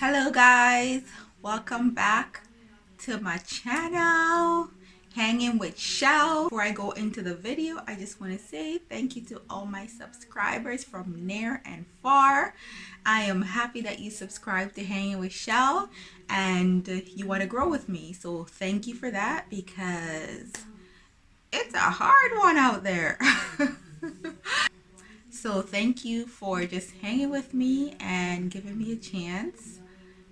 Hello guys, welcome back to my channel, Hanging with Shell. Before I go into the video, I just want to say thank you to all my subscribers from near and far. I am happy that you subscribe to Hanging with Shell and you want to grow with me. So thank you for that because it's a hard one out there. So thank you for just hanging with me and giving me a chance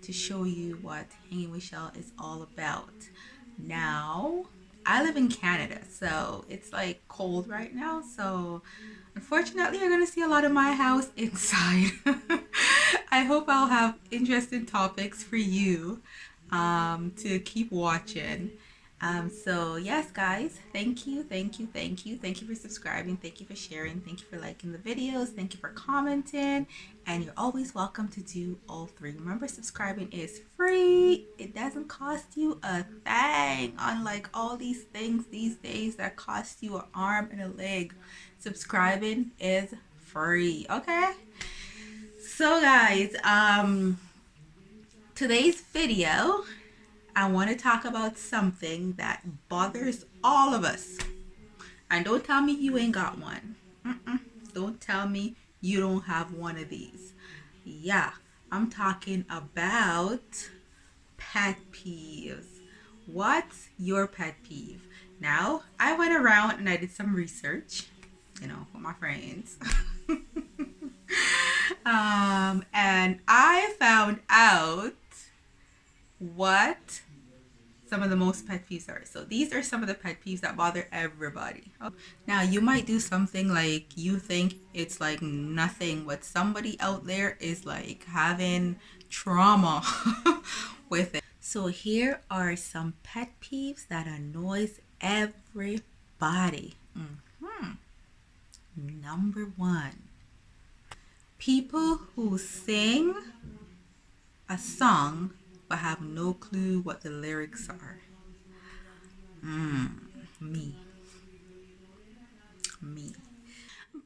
to show you what Hanging with Shell is all about. Now, I live in Canada, so it's like cold right now. So, unfortunately, you're gonna see a lot of my house inside. I hope I'll have interesting topics for you to keep watching. So yes, guys, thank you, thank you, thank you, thank you for subscribing, thank you for sharing, thank you for liking the videos, thank you for commenting, and you're always welcome to do all three. Remember, subscribing is free. It doesn't cost you a thing, unlike all these things these days that cost you an arm and a leg. Subscribing is free. Okay, so guys, today's video, I want to talk about something that bothers all of us. And don't tell me you ain't got one. Don't tell me you don't have one of these. Yeah, I'm talking about pet peeves. What's your pet peeve? Now, I went around and I did some research, with my friends. And I found out what some of the most pet peeves are. So these are some of the pet peeves that bother everybody. Now you might do something like you think it's like nothing, but somebody out there is like having trauma with it. So here are some pet peeves that annoys everybody. Number one, people who sing a song but have no clue what the lyrics are. Me.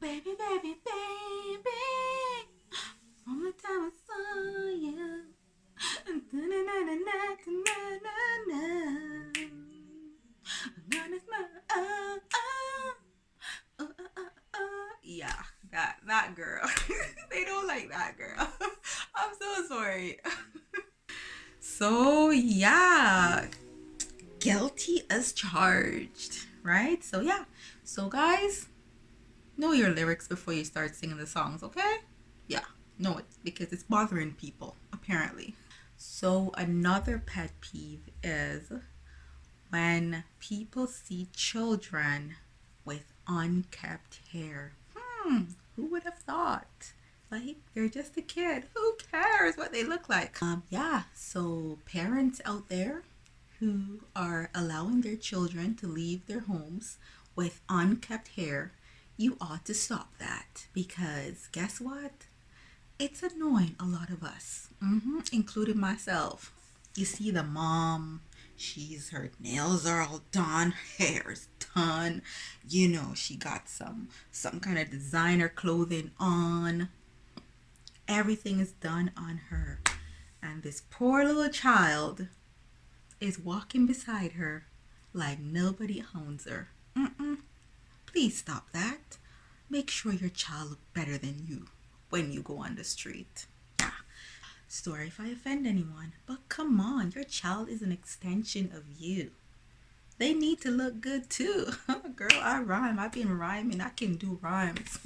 Baby, baby, baby, from the time I saw you. Yeah, that girl. They don't like that girl. I'm so sorry. So yeah, guilty as charged, right? So yeah, so guys, know your lyrics before you start singing the songs, okay? Yeah, know it because it's bothering people apparently. So another pet peeve is when people see children with unkept hair. Who would have thought? Like, they're just a kid. Who cares what they look like? Yeah, so parents out there who are allowing their children to leave their homes with unkept hair, you ought to stop that because guess what? It's annoying a lot of us, including myself. You see the mom, her nails are all done, hair's done, she got some kind of designer clothing on. Everything is done on her. And this poor little child is walking beside her like nobody owns her. Please stop that. Make sure your child looks better than you when you go on the street. Yeah. Sorry if I offend anyone, but come on, your child is an extension of you. They need to look good too. Girl, I rhyme. I've been rhyming. I can do rhymes.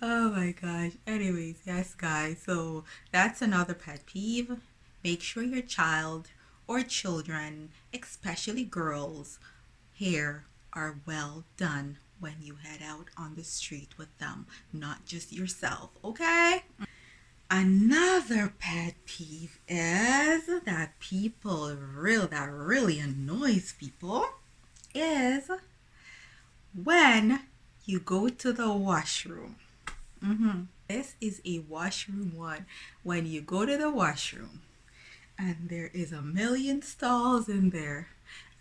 Oh my gosh. Anyways, yes, guys. So that's another pet peeve. Make sure your child or children, especially girls, hair are well done when you head out on the street with them, not just yourself, okay? Another pet peeve is that really annoys people is when you go to the washroom. This is a washroom one. When you go to the washroom and there is a million stalls in there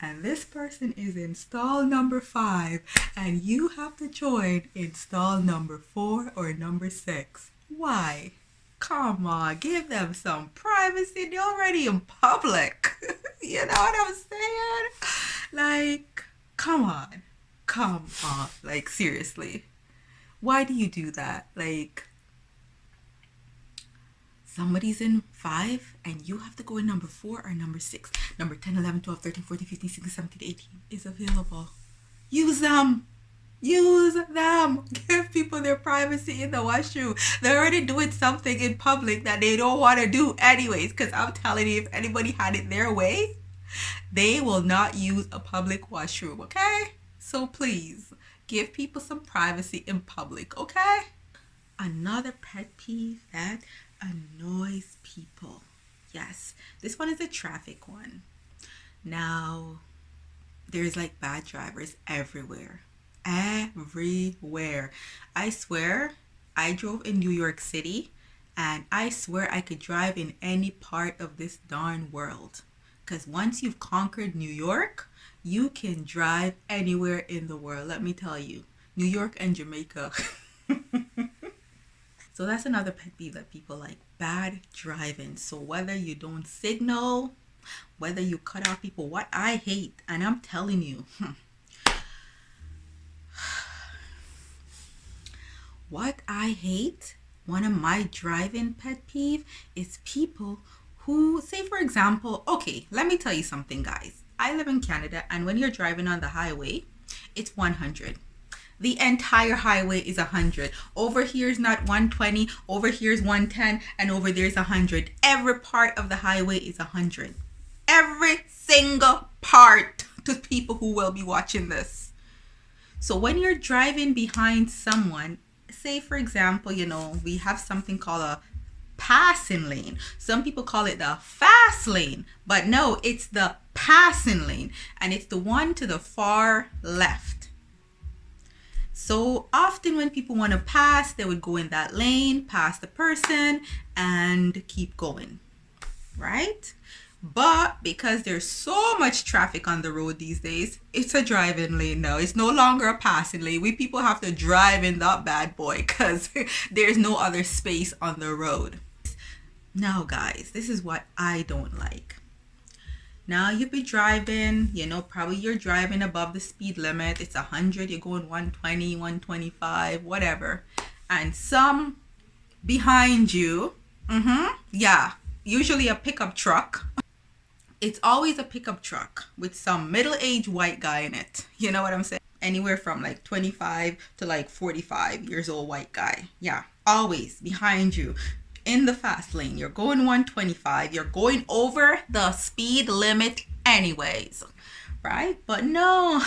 and this person is in stall number 5 and you have to join in stall number 4 or number 6. Why? Come on, give them some privacy. They're already in public. You know what I'm saying? Like, come on. Come on. Like, seriously. Why do you do that? Like, somebody's in 5 and you have to go in number 4 or number 6. Number 10, 11, 12, 13, 14, 15, 16, 17, 18 is available. Use them. Use them. Give people their privacy in the washroom. They're already doing something in public that they don't want to do anyways. Because I'm telling you, if anybody had it their way, they will not use a public washroom, okay? So please, give people some privacy in public, okay? Another pet peeve that annoys people. Yes, this one is a traffic one. Now, there's like bad drivers everywhere. Everywhere. I swear, I drove in New York City and I swear I could drive in any part of this darn world. Because once you've conquered New York, you can drive anywhere in the world. Let me tell you, New York and Jamaica. So that's another pet peeve that people like, bad driving. So whether you don't signal, whether you cut off people, what I hate, and I'm telling you, what I hate, one of my driving pet peeve is people who, say for example, okay, let me tell you something, guys. I live in Canada, and when you're driving on the highway, it's 100. The entire highway is 100. Over here is not 120, over here is 110, and over there is 100. Every part of the highway is 100. Every single part, to people who will be watching this. So when you're driving behind someone, say for example, we have something called a passing lane. Some people call it the fast lane, but no, it's the passing lane, and it's the one to the far left. So often when people want to pass, they would go in that lane, pass the person, and keep going, right? But because there's so much traffic on the road these days, it's a driving lane now. It's no longer a passing lane. We people have to drive in that bad boy because there's no other space on the road. Now, guys, this is what I don't like. Now you be driving, probably you're driving above the speed limit. It's 100, you're going 120, 125, whatever. And some behind you, yeah, usually a pickup truck. It's always a pickup truck with some middle-aged white guy in it. You know what I'm saying? Anywhere from like 25 to like 45 years old white guy. Yeah, always behind you. In the fast lane, you're going 125, you're going over the speed limit anyways, right? But no,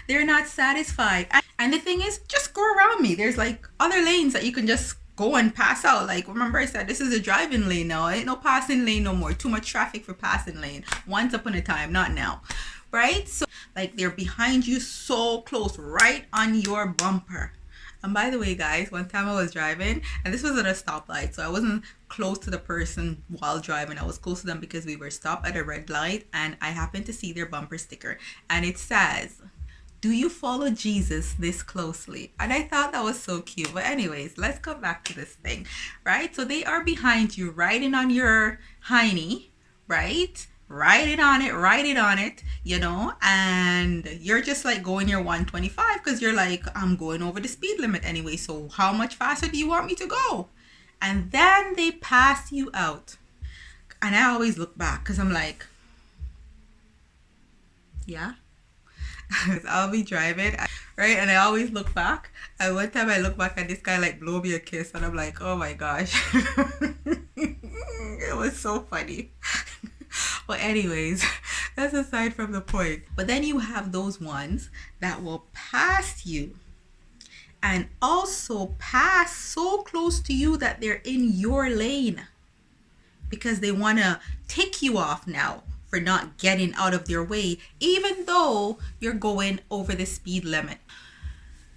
they're not satisfied. And the thing is, just go around me. There's like other lanes that you can just go and pass out. Like, remember I said this is a driving lane now. Ain't no passing lane no more. Too much traffic for passing lane. Once upon a time, not now, right? So like they're behind you so close, right on your bumper. And by the way, guys, one time I was driving, and this was at a stoplight, so I wasn't close to the person while driving. I was close to them because we were stopped at a red light, and I happened to see their bumper sticker, and it says, "Do you follow Jesus this closely?" And I thought that was so cute. But anyways, let's go back to this thing, right? So they are behind you, riding on your hiney, right? Ride it on it, and you're just like going your 125 because you're like, I'm going over the speed limit anyway, so how much faster do you want me to go? And then they pass you out. And I always look back because I'm like, yeah. I'll be driving, right? And I always look back. And one time I look back and this guy like blow me a kiss, and I'm like, oh my gosh. It was so funny. But anyways, that's aside from the point. But then you have those ones that will pass you and also pass so close to you that they're in your lane because they want to tick you off now for not getting out of their way, even though you're going over the speed limit.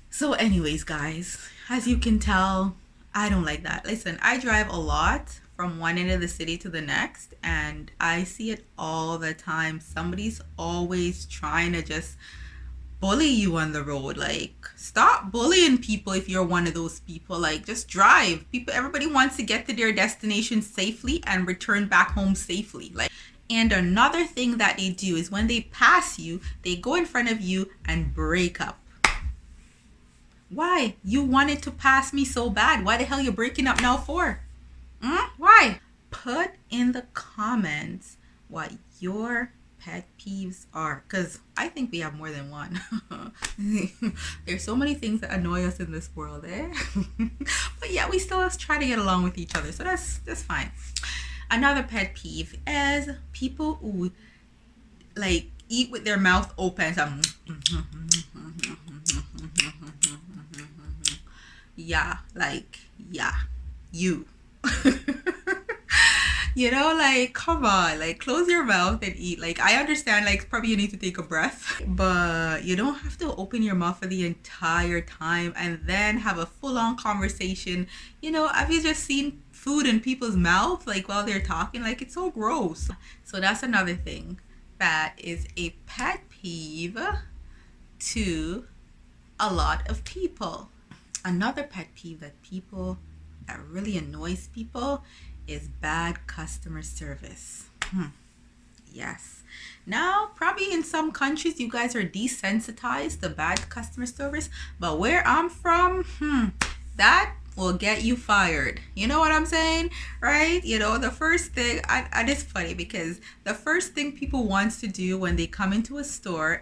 So anyways, guys, as you can tell, I don't like that. Listen, I drive a lot from one end of the city to the next, and I see it all the time. Somebody's always trying to just bully you on the road. Like, stop bullying people if you're one of those people. Like, just drive. Everybody wants to get to their destination safely and return back home safely. Like, and another thing that they do is when they pass you, they go in front of you and break up. Why? You wanted to pass me so bad. Why the hell you breaking up now for? Why? Put in the comments what your pet peeves are, because I think we have more than one. There's so many things that annoy us in this world, eh? But yeah, we still try to get along with each other, so that's fine. Another pet peeve is people who like eat with their mouth open. So, yeah, like, yeah, you. You know, like, come on, like, close your mouth and eat. Like, I understand, like, probably you need to take a breath, but you don't have to open your mouth for the entire time and then have a full-on conversation. You know, have you just seen food in people's mouth, like, while they're talking? Like, it's so gross. So that's another thing that is a pet peeve to a lot of people. Another pet peeve that really annoys people is bad customer service. Yes. Now, probably in some countries, you guys are desensitized to bad customer service, but where I'm from, that will get you fired. You know what I'm saying? Right? You know, the first thing, and it's funny because the first thing people wants to do when they come into a store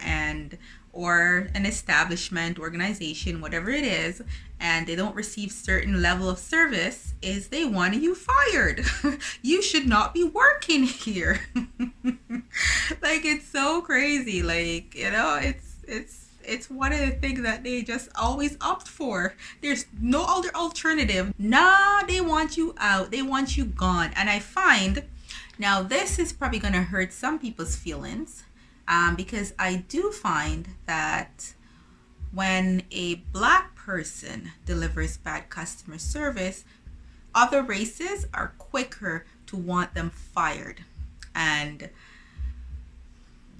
or an establishment, organization, whatever it is, and they don't receive certain level of service, is they want you fired. You should not be working here. Like, it's so crazy. Like, you know, it's one of the things that they just always opt for. There's no other alternative. Nah, they want you out. They want you gone. And I find, now this is probably going to hurt some people's feelings, because I do find that when a black person delivers bad customer service, other races are quicker to want them fired. And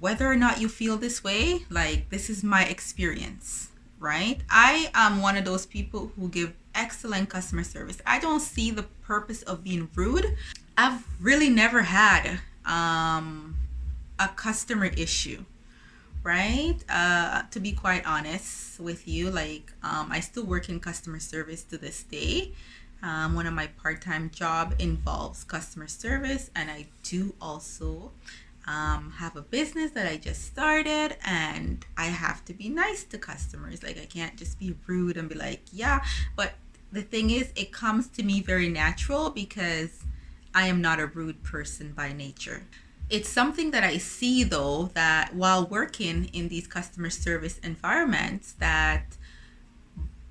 whether or not you feel this way, like, this is my experience, right? I am one of those people who give excellent customer service. I don't see the purpose of being rude. I've really never had a customer issue, right? To be quite honest with you, like, I still work in customer service to this day. One of my part-time job involves customer service, and I do also have a business that I just started, and I have to be nice to customers. Like, I can't just be rude and be like, yeah. But the thing is, it comes to me very natural because I am not a rude person by nature. It's something that I see, though, that while working in these customer service environments, that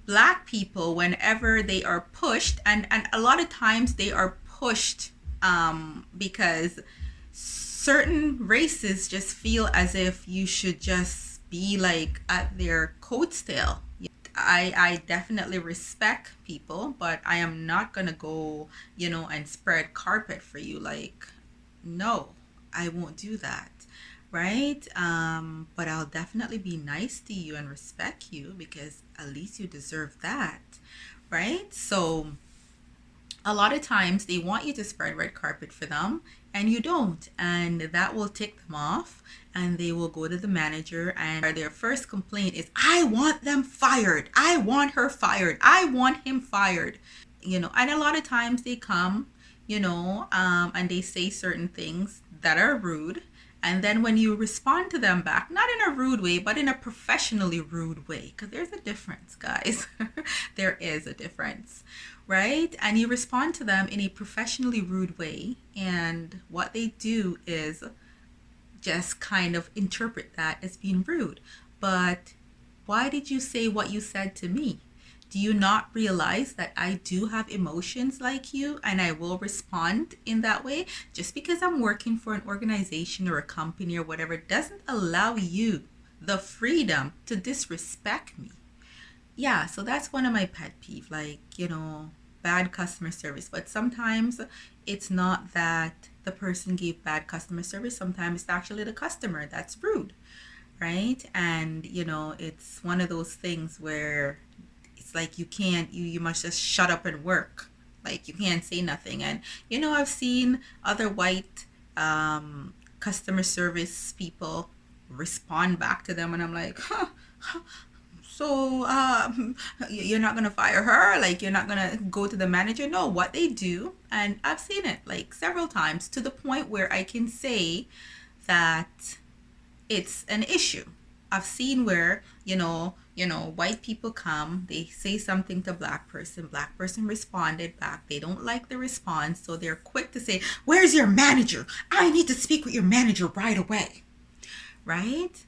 black people, whenever they are pushed, and a lot of times they are pushed because certain races just feel as if you should just be like at their coat's tail. I definitely respect people, but I am not gonna go, and spread carpet for you. Like, no, I won't do that, right? But I'll definitely be nice to you and respect you because at least you deserve that, right? So a lot of times they want you to spread red carpet for them and you don't, and that will tick them off, and they will go to the manager, and their first complaint is, I want them fired, I want her fired, I want him fired. And a lot of times they come, and they say certain things that are rude, and then when you respond to them back, not in a rude way, but in a professionally rude way, because there's a difference, guys. There is a difference, right? And you respond to them in a professionally rude way, and what they do is just kind of interpret that as being rude. But why did you say what you said to me? Do you not realize that I do have emotions like you, and I will respond in that way? Just because I'm working for an organization or a company or whatever doesn't allow you the freedom to disrespect me. Yeah, so that's one of my pet peeves, like, bad customer service. But sometimes it's not that the person gave bad customer service. Sometimes it's actually the customer that's rude, right? And it's one of those things where it's like you can't you must just shut up and work. Like you can't say nothing. And I've seen other white customer service people respond back to them, and I'm like, huh, so you're not gonna fire her, like you're not gonna go to the manager? No, what they do, and I've seen it like several times, to the point where I can say that it's an issue. I've seen where, white people come, they say something to black person responded back. They don't like the response, so they're quick to say, "Where's your manager? I need to speak with your manager right away." Right?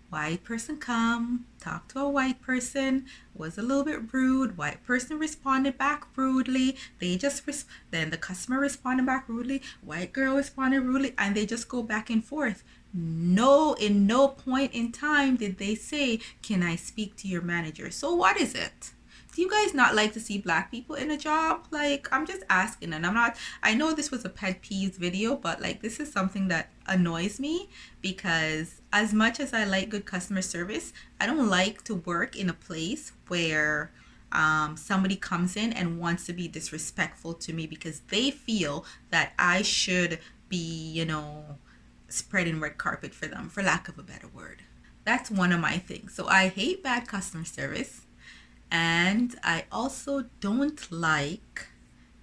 White person come, talk to a white person, was a little bit rude. White person responded back rudely. Then the customer responded back rudely. White girl responded rudely, and they just go back and forth. No, in no point in time did they say, "Can I speak to your manager?" So what is it? Do you guys not like to see black people in a job? Like, I'm just asking, and I know this was a pet peeves video, but like, this is something that annoys me, because as much as I like good customer service, I don't like to work in a place where somebody comes in and wants to be disrespectful to me because they feel that I should be, spreading red carpet for them, for lack of a better word. That's one of my things. So I hate bad customer service. And I also don't like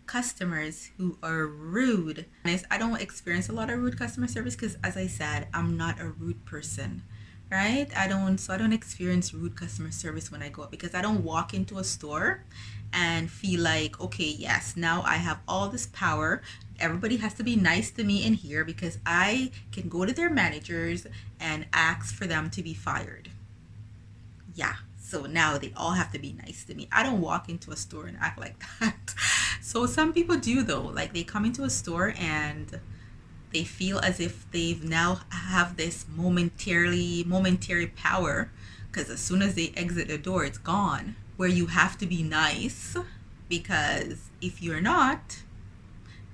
customers who are rude. I don't experience a lot of rude customer service because, as I said, I'm not a rude person, right? I don't experience rude customer service when I go up, because I don't walk into a store and feel like, okay, yes, now I have all this power. Everybody has to be nice to me in here because I can go to their managers and ask for them to be fired. Yeah, so now they all have to be nice to me. I don't walk into a store and act like that. So some people do, though. Like, they come into a store and they feel as if they've now have this momentary power, because as soon as they exit the door, it's gone, where you have to be nice, because if you're not,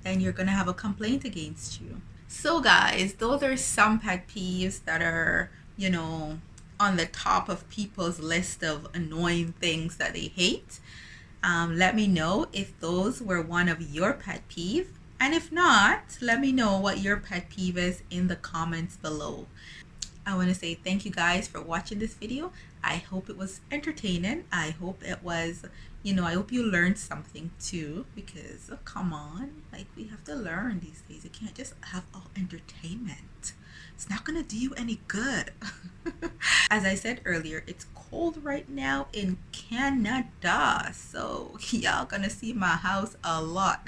then you're gonna have a complaint against you. So, guys, those are some pet peeves that are, on the top of people's list of annoying things that they hate. Let me know if those were one of your pet peeves. And if not, let me know what your pet peeve is in the comments below. I want to say thank you guys for watching this video. I hope it was entertaining. I hope it was, I hope you learned something too, because come on, like, we have to learn these days. You can't just have all entertainment. It's not gonna do you any good. As I said earlier, it's cold right now in Canada, so y'all gonna see my house a lot.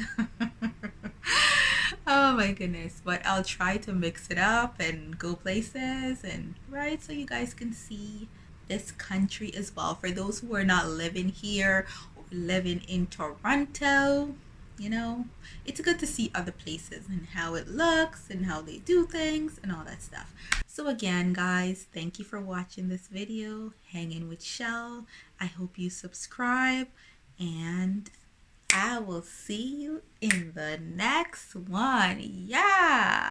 Oh my goodness. But I'll try to mix it up and go places, and right, so you guys can see this country as well. For those who are not living here or living in Toronto, it's good to see other places and how it looks and how they do things and all that stuff. So again, guys, thank you for watching this video. Hanging with Shell. I hope you subscribe, and I will see you in the next one. Yeah.